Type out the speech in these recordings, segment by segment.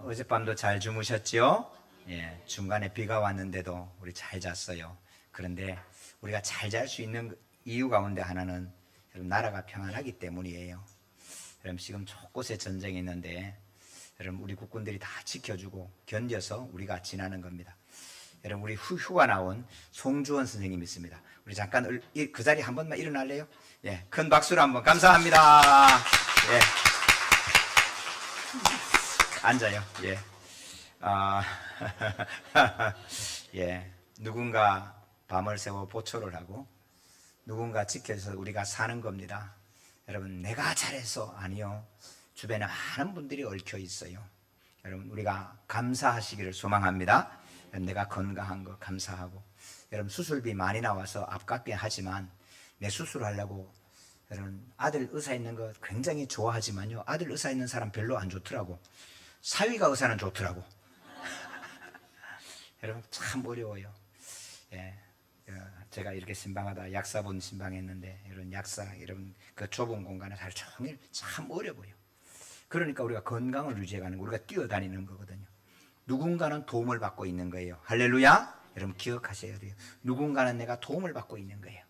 어젯밤도 잘 주무셨죠? 예, 중간에 비가 왔는데도 우리 잘 잤어요. 그런데 우리가 잘 잘 수 있는 이유 가운데 하나는 여러분 나라가 평안하기 때문이에요. 여러분 지금 곳곳에 전쟁이 있는데 여러분 우리 국군들이 다 지켜주고 견뎌서 우리가 지나는 겁니다. 여러분 우리 휴가 나온 송주원 선생님 있습니다. 우리 잠깐 그 자리 한 번만 일어날래요? 예, 큰 박수로 한번 감사합니다. 예. 앉아요. 예. 예. 누군가 밤을 새워 보초를 하고 누군가 지켜서 우리가 사는 겁니다. 여러분, 내가 잘해서 아니요. 주변에 많은 분들이 얽혀 있어요. 여러분, 우리가 감사하시기를 소망합니다. 내가 건강한 거 감사하고. 여러분, 수술비 많이 나와서 아깝게 하지만 내 수술하려고 여러분, 아들 의사 있는 거 굉장히 좋아하지만요. 아들 의사 있는 사람 별로 안 좋더라고. 사위가 의사는 좋더라고. 여러분 참 어려워요. 예, 제가 이렇게 신방하다 약사분 신방했는데 이런 약사 이런 그 좁은 공간에 하루 종일 참 어려워요. 그러니까 우리가 건강을 유지해가는 거, 우리가 뛰어다니는 거거든요. 누군가는 도움을 받고 있는 거예요. 할렐루야. 여러분 기억하셔야 돼요. 누군가는 내가 도움을 받고 있는 거예요.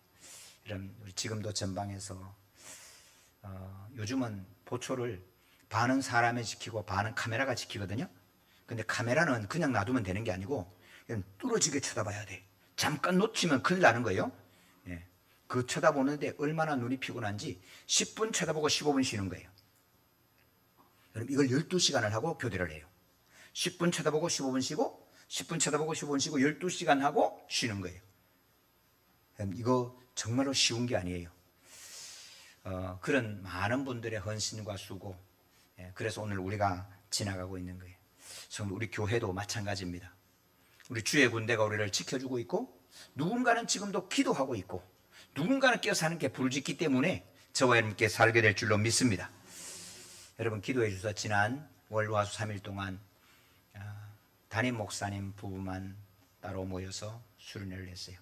여러분 우리 지금도 전방에서 요즘은 보초를 반은 사람이 지키고 반은 카메라가 지키거든요. 근데 카메라는 그냥 놔두면 되는 게 아니고 뚫어지게 쳐다봐야 돼. 잠깐 놓치면 큰일 나는 거예요. 예. 그 쳐다보는데 얼마나 눈이 피곤한지 10분 쳐다보고 15분 쉬는 거예요. 여러분 이걸 12시간을 하고 교대를 해요. 10분 쳐다보고 15분 쉬고 10분 쳐다보고 15분 쉬고 12시간 하고 쉬는 거예요. 여러분 이거 정말로 쉬운 게 아니에요. 그런 많은 분들의 헌신과 수고, 그래서 오늘 우리가 지나가고 있는 거예요. 정말 우리 교회도 마찬가지입니다. 우리 주의 군대가 우리를 지켜주고 있고 누군가는 지금도 기도하고 있고 누군가는 깨어 사는 게 부르짖기 때문에 저와 여러분께 살게 될 줄로 믿습니다. 여러분 기도해 주셔서 지난 월화수 3일 동안 담임 목사님 부부만 따로 모여서 수련회를 했어요.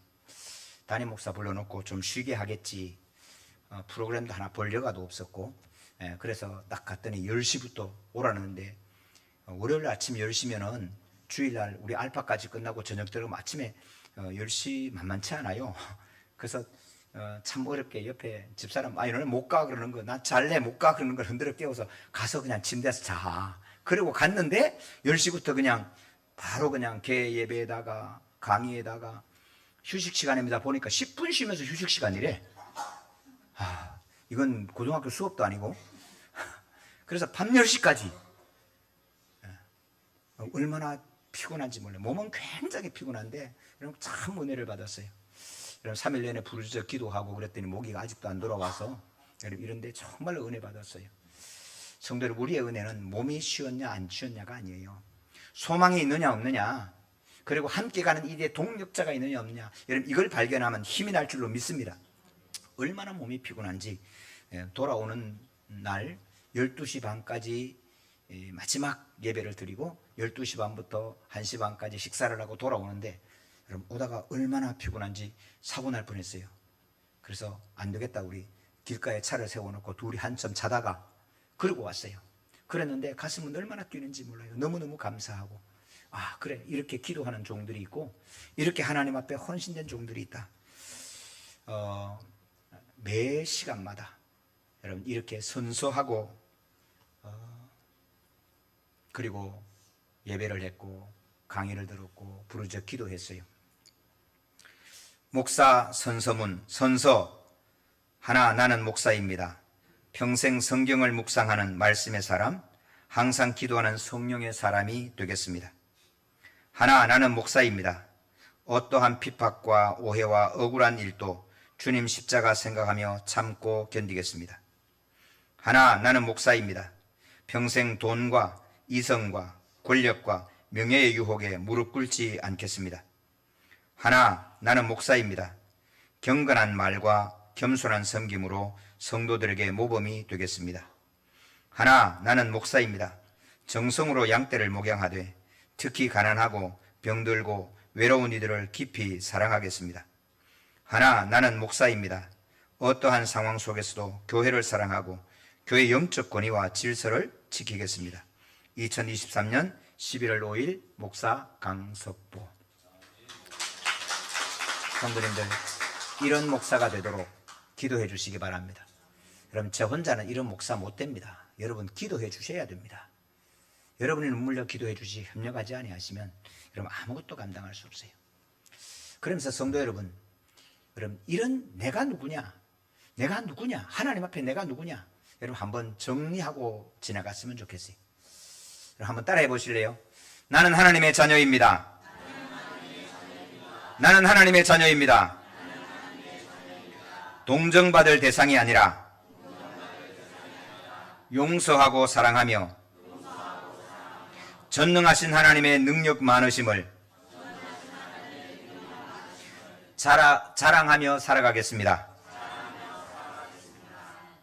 담임 목사 불러놓고 좀 쉬게 하겠지, 프로그램도 하나 벌려가도 없었고, 그래서 딱 갔더니 10시부터 오라는데 월요일 아침 10시면은 주일날 우리 알파까지 끝나고 저녁 들어가면 아침에 10시 만만치 않아요. 그래서 참 어렵게 옆에 집사람 너는 못 가 그러는 거, 나 잘래 못 가 그러는 걸 흔들어 깨워서 가서 그냥 침대에서 자. 그리고 갔는데 10시부터 그냥 바로 그냥 개 예배에다가 강의에다가 휴식 시간입니다. 보니까 10분 쉬면서 휴식 시간이래. 이건 고등학교 수업도 아니고. 그래서 밤 10시까지. 얼마나 피곤한지 몰라요. 몸은 굉장히 피곤한데 여러분 참 은혜를 받았어요. 여러분 3일 내내 부르짖어 기도하고 그랬더니 모기가 아직도 안 돌아와서 여러분 이런데 정말로 은혜 받았어요. 성도 여러분, 우리의 은혜는 몸이 쉬었냐 안 쉬었냐가 아니에요. 소망이 있느냐 없느냐, 그리고 함께 가는 일의 동력자가 있느냐 없느냐, 여러분 이걸 발견하면 힘이 날 줄로 믿습니다. 얼마나 몸이 피곤한지 돌아오는 날 12시 반까지 마지막 예배를 드리고 12시 반부터 1시 반까지 식사를 하고 돌아오는데 여러분 오다가 얼마나 피곤한지 사고 날 뻔했어요. 그래서 안 되겠다, 우리 길가에 차를 세워놓고 둘이 한참 자다가 그러고 왔어요. 그랬는데 가슴은 얼마나 뛰는지 몰라요. 너무너무 감사하고, 그래 이렇게 기도하는 종들이 있고 이렇게 하나님 앞에 헌신된 종들이 있다. 매 시간마다 여러분 이렇게 선서하고 그리고 예배를 했고 강의를 들었고 부르짖어 기도했어요. 목사 선서문 선서 하나, 나는 목사입니다. 평생 성경을 묵상하는 말씀의 사람, 항상 기도하는 성령의 사람이 되겠습니다. 하나, 나는 목사입니다. 어떠한 핍박과 오해와 억울한 일도 주님 십자가 생각하며 참고 견디겠습니다. 하나, 나는 목사입니다. 평생 돈과 이성과 권력과 명예의 유혹에 무릎 꿇지 않겠습니다. 하나, 나는 목사입니다. 경건한 말과 겸손한 섬김으로 성도들에게 모범이 되겠습니다. 하나, 나는 목사입니다. 정성으로 양떼를 목양하되 특히 가난하고 병들고 외로운 이들을 깊이 사랑하겠습니다. 하나, 나는 목사입니다. 어떠한 상황 속에서도 교회를 사랑하고 교회 영적 권위와 질서를 지키겠습니다. 2023년 11월 5일 목사 강석보. 성도님들, 이런 목사가 되도록 기도해 주시기 바랍니다. 여러분, 저 혼자는 이런 목사 못 됩니다. 여러분 기도해 주셔야 됩니다. 여러분이 눈물려 기도해 주시 협력하지 아니하시면 여러분 아무것도 감당할 수 없어요. 그러면서 성도 여러분, 이런 내가 누구냐? 하나님 앞에 내가 누구냐? 여러분 한번 정리하고 지나갔으면 좋겠어요. 여러분 한번 따라해 보실래요? 나는 하나님의 자녀입니다. 나는 하나님의 자녀입니다. 동정받을 대상이 아니라 용서하고 사랑하며 전능하신 하나님의 능력 많으심을 자랑하며 살아가겠습니다.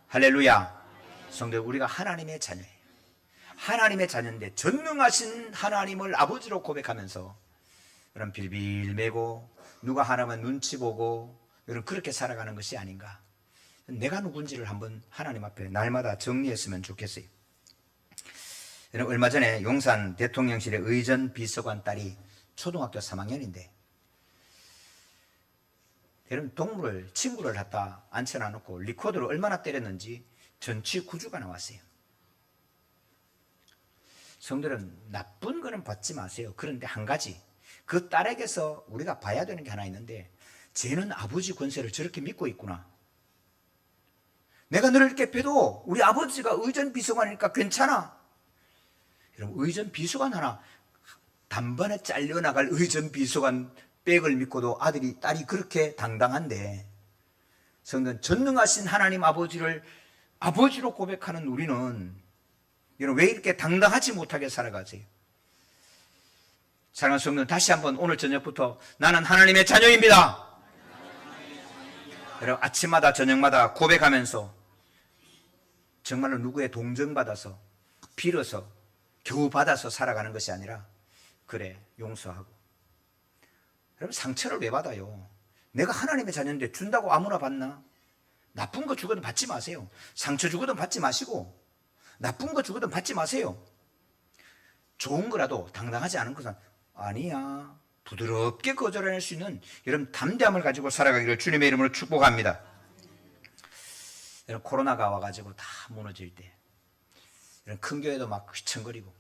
할렐루야. 성도, 우리가 하나님의 자녀예요. 하나님의 자녀인데 전능하신 하나님을 아버지로 고백하면서 여러분 빌빌 매고 누가 하나만 눈치 보고 여러분 그렇게 살아가는 것이 아닌가. 내가 누군지를 한번 하나님 앞에 날마다 정리했으면 좋겠어요. 여러분, 얼마 전에 용산 대통령실의 의전 비서관 딸이 초등학교 3학년인데 여러분 친구를 갖다 앉혀놔놓고 리코더를 얼마나 때렸는지 전치 구주가 나왔어요. 성도는 나쁜 거는 받지 마세요. 그런데 한 가지, 그 딸에게서 우리가 봐야 되는 게 하나 있는데, 쟤는 아버지 권세를 저렇게 믿고 있구나. 내가 너를 이렇게 빼도 우리 아버지가 의전 비서관이니까 괜찮아. 여러분, 의전 비서관 하나, 단번에 잘려나갈 의전 비서관 백을 믿고도 딸이 그렇게 당당한데, 성도는 전능하신 하나님 아버지를 아버지로 고백하는 우리는 여러분 왜 이렇게 당당하지 못하게 살아가세요? 사랑하는 성도는 다시 한번 오늘 저녁부터 나는 하나님의 자녀입니다. 여러분 아침마다 저녁마다 고백하면서 정말로 누구의 동정받아서 빌어서 겨우 받아서 살아가는 것이 아니라, 그래 용서하고. 여러분 상처를 왜 받아요? 내가 하나님의 자녀인데 준다고 아무나 받나? 나쁜 거 주거든 받지 마세요. 상처 주거든 받지 마시고, 나쁜 거 주거든 받지 마세요. 좋은 거라도 당당하지 않은 것은 아니야, 부드럽게 거절해낼 수 있는 여러분 담대함을 가지고 살아가기를 주님의 이름으로 축복합니다. 여러분 코로나가 와가지고 다 무너질 때 여러분 큰 교회도 막 휘청거리고,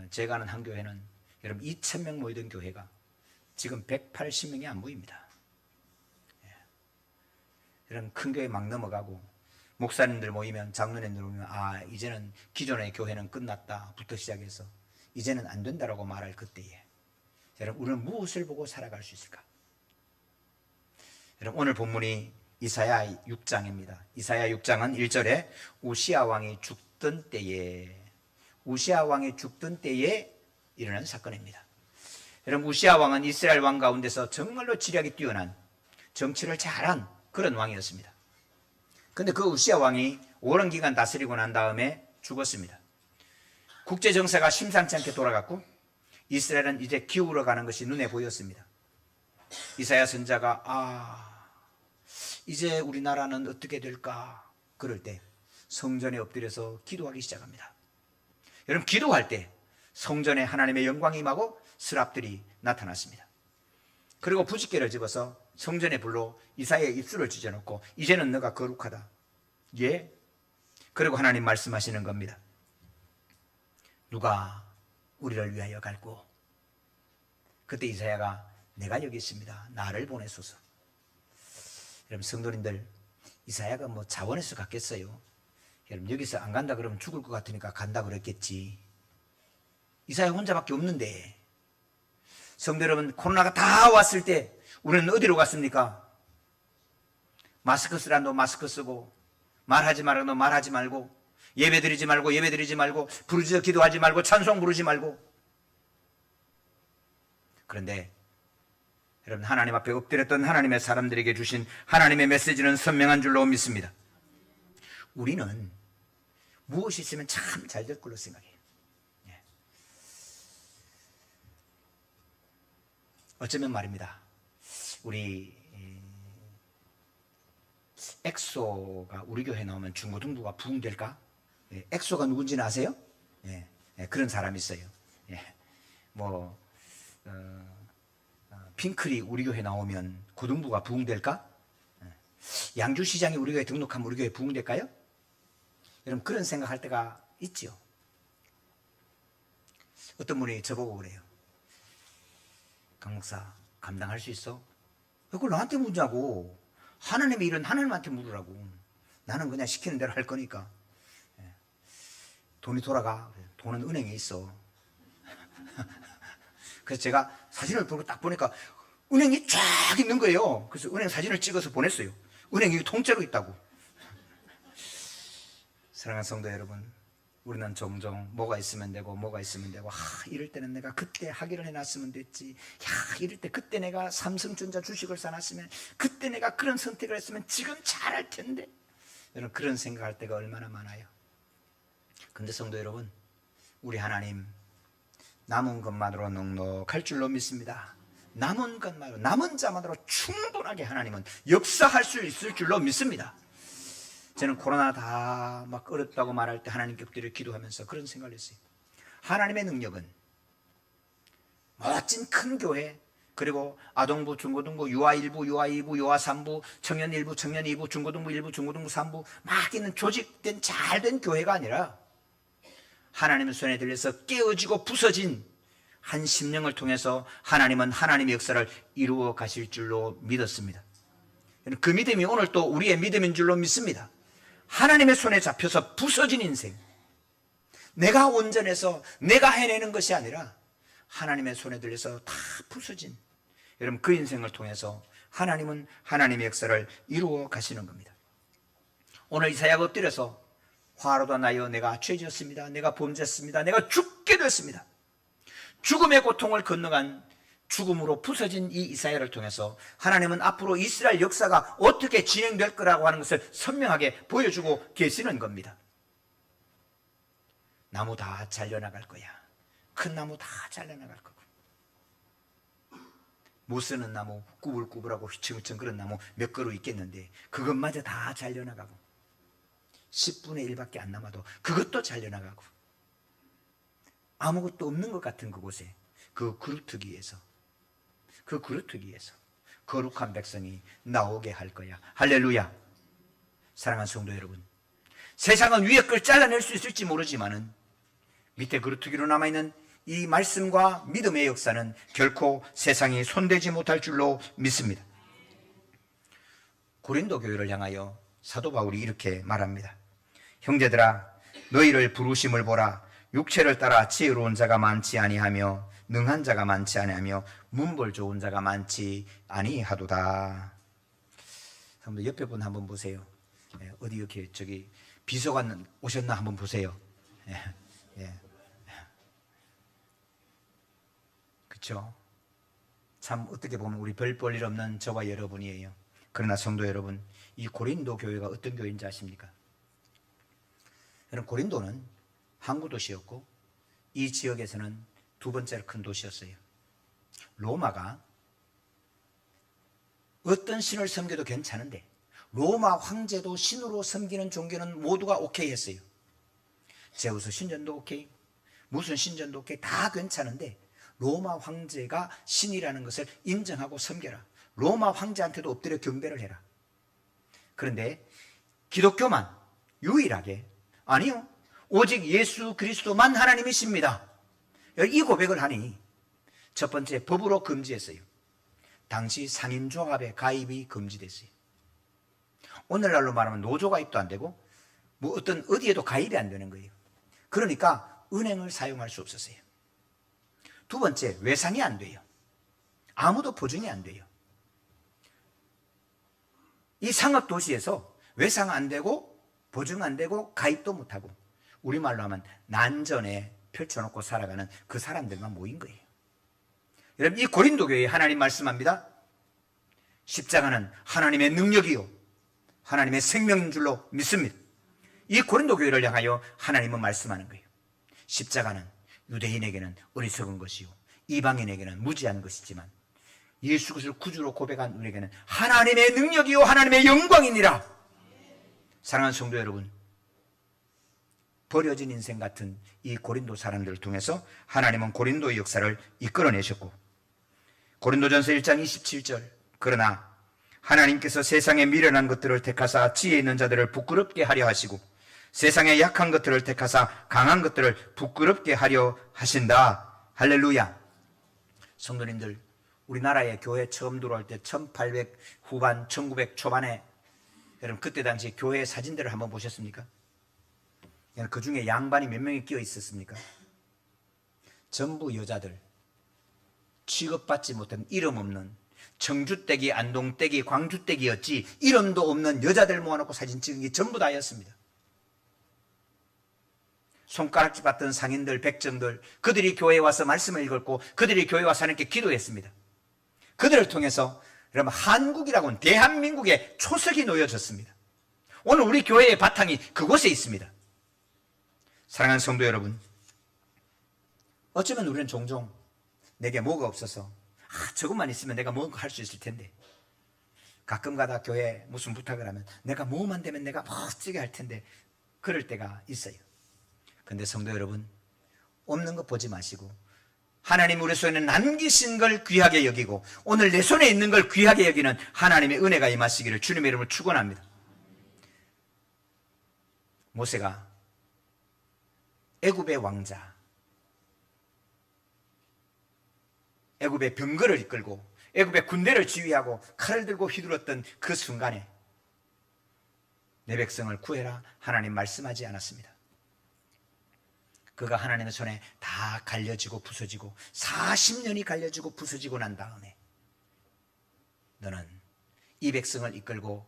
제가 아는 한 교회는 여러분 2,000명 모이던 교회가 지금 180명이 안 모입니다. 여러분 큰 교회 막 넘어가고, 목사님들 모이면, 장로님들 모이면 이제는 기존의 교회는 끝났다 부터 시작해서 이제는 안 된다라고 말할 그때에 여러분 우리는 무엇을 보고 살아갈 수 있을까? 여러분 오늘 본문이 이사야 6장입니다. 이사야 6장은 1절에 우시야 왕이 죽던 때에 일어난 사건입니다. 여러분 우시야 왕은 이스라엘 왕 가운데서 정말로 지략이 뛰어난, 정치를 잘한 그런 왕이었습니다. 근데 그 우시야 왕이 오랜 기간 다스리고 난 다음에 죽었습니다. 국제 정세가 심상치 않게 돌아갔고 이스라엘은 이제 기울어가는 것이 눈에 보였습니다. 이사야 선자가 이제 우리나라는 어떻게 될까 그럴 때 성전에 엎드려서 기도하기 시작합니다. 여러분 기도할 때 성전에 하나님의 영광이 임하고 스랍들이 나타났습니다. 그리고 부싯개를 집어서 성전의 불로 이사야의 입술을 찢어놓고 이제는 너가 거룩하다. 예? 그리고 하나님 말씀하시는 겁니다. 누가 우리를 위하여 갈고? 그때 이사야가 내가 여기 있습니다. 나를 보내소서. 여러분 성도님들, 이사야가 뭐 자원해서 갔겠어요? 여러분 여기서 안 간다 그러면 죽을 것 같으니까 간다 그랬겠지. 이사야 혼자밖에 없는데. 성도 여러분, 코로나가 다 왔을 때 우리는 어디로 갔습니까? 마스크 쓰라도 마스크 쓰고, 말하지 말라도 말하지 말고, 예배드리지 말고, 부르짖어 기도하지 말고, 찬송 부르지 말고. 그런데 여러분 하나님 앞에 엎드렸던 하나님의 사람들에게 주신 하나님의 메시지는 선명한 줄로 믿습니다. 우리는 무엇이 있으면 참 잘 될 걸로 생각해요. 어쩌면 말입니다, 우리 엑소가 우리 교회에 나오면 중고등부가 부흥될까? 엑소가 누군지는 아세요? 그런 사람이 있어요. 뭐 핑클이 우리 교회 나오면 고등부가 부흥될까? 양주시장이 우리 교회 등록하면 우리 교회 부흥될까요? 여러분 그런 생각할 때가 있지요. 어떤 분이 저보고 그래요. 강 목사 감당할 수 있어? 그걸 나한테 묻자고. 하나님의 일은 하나님한테 물으라고. 나는 그냥 시키는 대로 할 거니까. 돈이 돌아가. 돈은 은행에 있어. 그래서 제가 사진을 딱 보니까 은행이 쫙 있는 거예요. 그래서 은행 사진을 찍어서 보냈어요. 은행이 통째로 있다고. 사랑하는 성도 여러분, 우리는 종종 뭐가 있으면 되고 이럴 때는 내가 그때 하기를 해놨으면 됐지. 이럴 때 그때 내가 삼성전자 주식을 사놨으면, 그때 내가 그런 선택을 했으면 지금 잘할 텐데. 여러분 그런 생각할 때가 얼마나 많아요. 근데 성도 여러분, 우리 하나님 남은 것만으로 넉넉할 줄로 믿습니다. 남은 것만으로, 남은 자만으로 충분하게 하나님은 역사할 수 있을 줄로 믿습니다. 저는 코로나 다 막 어렵다고 말할 때 하나님께 엎드려 기도하면서 그런 생각을 했어요. 하나님의 능력은 멋진 큰 교회, 그리고 아동부, 중고등부, 유아 1부, 유아 2부, 유아 3부, 청년 1부, 청년 2부, 중고등부 1부, 중고등부 3부 막 있는 조직된 잘된 교회가 아니라 하나님의 손에 들려서 깨어지고 부서진 한 심령을 통해서 하나님은 하나님의 역사를 이루어 가실 줄로 믿었습니다. 그 믿음이 오늘 또 우리의 믿음인 줄로 믿습니다. 하나님의 손에 잡혀서 부서진 인생, 내가 온전해서 내가 해내는 것이 아니라 하나님의 손에 들려서 다 부서진, 여러분 그 인생을 통해서 하나님은 하나님의 역사를 이루어 가시는 겁니다. 오늘 이사야가 엎드려서 화로다 나여 내가 죄지었습니다. 내가 범죄했습니다. 내가 죽게 됐습니다. 죽음의 고통을 건너간, 죽음으로 부서진 이 이사야를 통해서 하나님은 앞으로 이스라엘 역사가 어떻게 진행될 거라고 하는 것을 선명하게 보여주고 계시는 겁니다. 나무 다 잘려나갈 거야. 큰 나무 다 잘려나갈 거고, 못 쓰는 나무, 꾸불꾸불하고 휘청휘청 그런 나무 몇 그루 있겠는데 그것마저 다 잘려나가고, 10분의 1밖에 안 남아도 그것도 잘려나가고, 아무것도 없는 것 같은 그곳에 그 그루터기에서 거룩한 백성이 나오게 할 거야. 할렐루야. 사랑하는 성도 여러분, 세상은 위에 걸 잘라낼 수 있을지 모르지만은 밑에 그루터기로 남아있는 이 말씀과 믿음의 역사는 결코 세상이 손대지 못할 줄로 믿습니다. 고린도 교회를 향하여 사도 바울이 이렇게 말합니다. 형제들아, 너희를 부르심을 보라. 육체를 따라 지혜로운 자가 많지 아니하며 능한 자가 많지 아니하며 문벌 좋은 자가 많지 아니하도다. 옆에 분 한번 보세요. 어디 이렇게 저기 비서관 오셨나 한번 보세요. 그렇죠? 참 어떻게 보면 우리 별 볼 일 없는 저와 여러분이에요. 그러나 성도 여러분, 이 고린도 교회가 어떤 교회인지 아십니까? 여러분, 고린도는 항구 도시였고 이 지역에서는 두 번째로 큰 도시였어요. 로마가 어떤 신을 섬겨도 괜찮은데 로마 황제도 신으로 섬기는 종교는 모두가 오케이 했어요. 제우스 신전도 오케이, 무슨 신전도 오케이, 다 괜찮은데 로마 황제가 신이라는 것을 인정하고 섬겨라. 로마 황제한테도 엎드려 경배를 해라. 그런데 기독교만 유일하게 아니요, 오직 예수 그리스도만 하나님이십니다, 이 고백을 하니 첫 번째 법으로 금지했어요. 당시 상인조합의 가입이 금지됐어요. 오늘날로 말하면 노조 가입도 안 되고 뭐 어떤 어디에도 가입이 안 되는 거예요. 그러니까 은행을 사용할 수 없었어요. 두 번째, 외상이 안 돼요. 아무도 보증이 안 돼요. 이 상업 도시에서 외상 안 되고 보증 안 되고 가입도 못 하고, 우리말로 하면 난전에 펼쳐놓고 살아가는 그 사람들만 모인 거예요. 여러분, 이 고린도 교회에 하나님 말씀합니다. 십자가는 하나님의 능력이요 하나님의 생명인 줄로 믿습니다. 이 고린도 교회를 향하여 하나님은 말씀하는 거예요. 십자가는 유대인에게는 어리석은 것이요 이방인에게는 무지한 것이지만 예수 그리스도를 구주로 고백한 우리에게는 하나님의 능력이요 하나님의 영광이니라. 사랑하는 성도 여러분, 버려진 인생 같은 이 고린도 사람들을 통해서 하나님은 고린도의 역사를 이끌어내셨고, 고린도전서 1장 27절, 그러나 하나님께서 세상에 미련한 것들을 택하사 지혜 있는 자들을 부끄럽게 하려 하시고 세상에 약한 것들을 택하사 강한 것들을 부끄럽게 하려 하신다. 할렐루야. 성도님들, 우리나라에 교회 처음 들어올 때 1800 후반 1900 초반에 여러분 그때 당시 교회 사진들을 한번 보셨습니까? 그 중에 양반이 몇 명이 끼어 있었습니까? 전부 여자들, 취급받지 못한 이름 없는 청주떼기, 안동떼기, 광주떼기였지 이름도 없는 여자들 모아놓고 사진 찍은 게 전부 다였습니다. 손가락질 받던 상인들, 백정들, 그들이 교회에 와서 말씀을 읽었고 그들이 교회에 와서 하나님께 기도했습니다. 그들을 통해서 여러분 한국이라고는 대한민국의 초석이 놓여졌습니다. 오늘 우리 교회의 바탕이 그곳에 있습니다. 사랑하는 성도 여러분, 어쩌면 우리는 종종 내게 뭐가 없어서 저것만 있으면 내가 뭔가 할 수 있을 텐데, 가끔 가다 교회에 무슨 부탁을 하면 내가 뭐만 되면 내가 멋지게 할 텐데 그럴 때가 있어요. 근데 성도 여러분, 없는 것 보지 마시고 하나님 우리 손에 남기신 걸 귀하게 여기고 오늘 내 손에 있는 걸 귀하게 여기는 하나님의 은혜가 임하시기를 주님의 이름으로 축원합니다. 모세가 애굽의 왕자, 애굽의 병거를 이끌고 애굽의 군대를 지휘하고 칼을 들고 휘둘렀던 그 순간에 내 백성을 구해라 하나님 말씀하지 않았습니다. 그가 하나님의 손에 다 갈려지고 부서지고 40년이 갈려지고 부서지고 난 다음에 너는 이 백성을 이끌고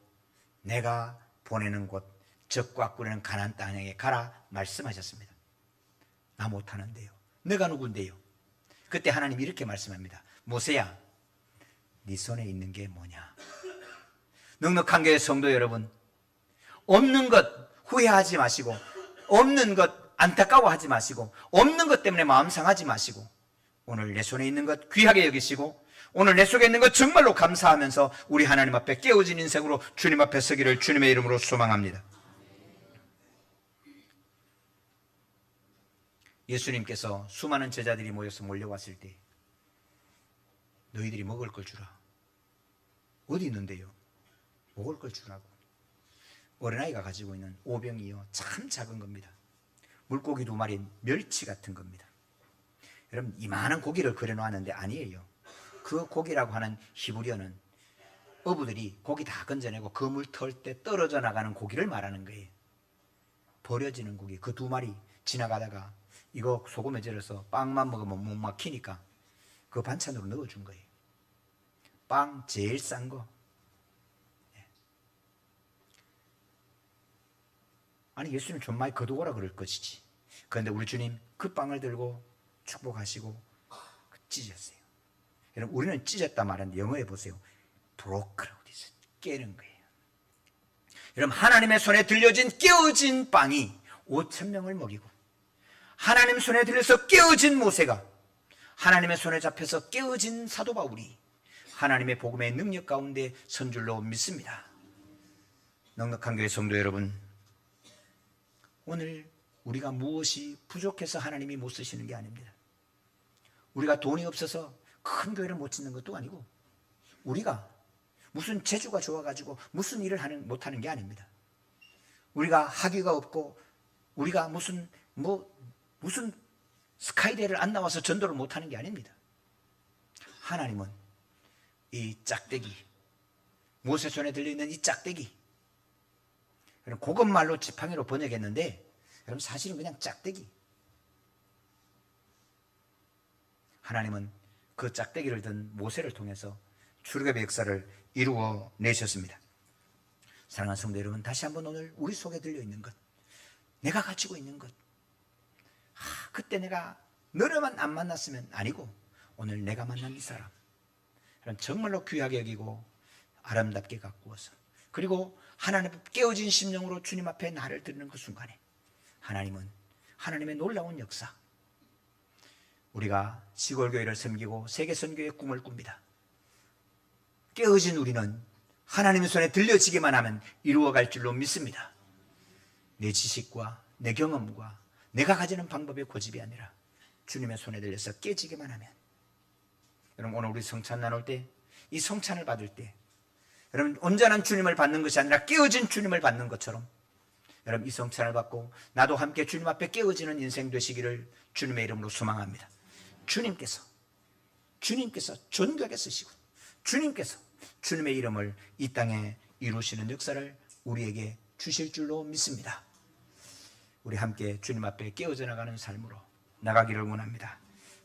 내가 보내는 곳 적과 꿀리는 가나안 땅에 가라 말씀하셨습니다. 나 못하는데요. 내가 누군데요? 그때 하나님 이렇게 말씀합니다. 모세야, 네 손에 있는 게 뭐냐? 넉넉한 교회 성도 여러분, 없는 것 후회하지 마시고 없는 것 안타까워하지 마시고 없는 것 때문에 마음 상하지 마시고 오늘 내 손에 있는 것 귀하게 여기시고 오늘 내 속에 있는 것 정말로 감사하면서 우리 하나님 앞에 깨어진 인생으로 주님 앞에 서기를 주님의 이름으로 소망합니다. 예수님께서 수많은 제자들이 모여서 몰려왔을 때 너희들이 먹을 걸 주라. 어디 있는데요? 먹을 걸 주라고. 어린아이가 가지고 있는 오병이요, 참 작은 겁니다. 물고기 2마리, 멸치 같은 겁니다. 여러분, 이만한 고기를 그려놓았는데 아니에요. 그 고기라고 하는 히브리어는 어부들이 고기 다 건져내고 그물 털 때 떨어져 나가는 고기를 말하는 거예요. 버려지는 고기, 그 2마리 지나가다가 이거 소금에 절여서 빵만 먹으면 못 막히니까 그 반찬으로 넣어준 거예요. 빵 제일 싼 거. 아니, 예수님 좀 많이 거두고라 그럴 것이지. 그런데 우리 주님 그 빵을 들고 축복하시고 찢었어요. 여러분, 우리는 찢었다 말하는데 영어에 보세요. 브로크라고 돼서 깨는 거예요. 여러분, 하나님의 손에 들려진 깨어진 빵이 5,000명을 먹이고 하나님 손에 들려서 깨어진 모세가 하나님의 손에 잡혀서 깨어진 사도 바울이 하나님의 복음의 능력 가운데 선 줄로 믿습니다. 넉넉한 교회 성도 여러분, 오늘 우리가 무엇이 부족해서 하나님이 못 쓰시는 게 아닙니다. 우리가 돈이 없어서 큰 교회를 못 짓는 것도 아니고 우리가 무슨 재주가 좋아가지고 무슨 일을 못하는 게 아닙니다. 우리가 학위가 없고 우리가 무슨 스카이대를 안 나와서 전도를 못하는 게 아닙니다. 하나님은 이 짝대기, 모세 손에 들려있는 이 짝대기, 그것말로 지팡이로 번역했는데 여러분 사실은 그냥 짝대기. 하나님은 그 짝대기를 든 모세를 통해서 출애굽의 역사를 이루어 내셨습니다. 사랑하는 성도 여러분, 다시 한번 오늘 우리 속에 들려있는 것, 내가 가지고 있는 것, 그때 내가 너를만 안 만났으면 아니고 오늘 내가 만난 이 사람, 정말로 귀하게 여기고 아름답게 가꾸어서, 그리고 하나님 깨어진 심령으로 주님 앞에 나를 드리는 그 순간에 하나님은 하나님의 놀라운 역사, 우리가 시골교회를 섬기고 세계선교의 꿈을 꿉니다. 깨어진 우리는 하나님의 손에 들려지기만 하면 이루어갈 줄로 믿습니다. 내 지식과 내 경험과 내가 가지는 방법의 고집이 아니라 주님의 손에 들려서 깨지기만 하면, 여러분 오늘 우리 성찬 나눌 때, 이 성찬을 받을 때 여러분 온전한 주님을 받는 것이 아니라 깨어진 주님을 받는 것처럼 여러분 이 성찬을 받고 나도 함께 주님 앞에 깨어지는 인생 되시기를 주님의 이름으로 소망합니다. 주님께서 존귀하게 쓰시고 주님께서 주님의 이름을 이 땅에 이루시는 역사를 우리에게 주실 줄로 믿습니다. 우리 함께 주님 앞에 깨어져 나가는 삶으로 나가기를 원합니다.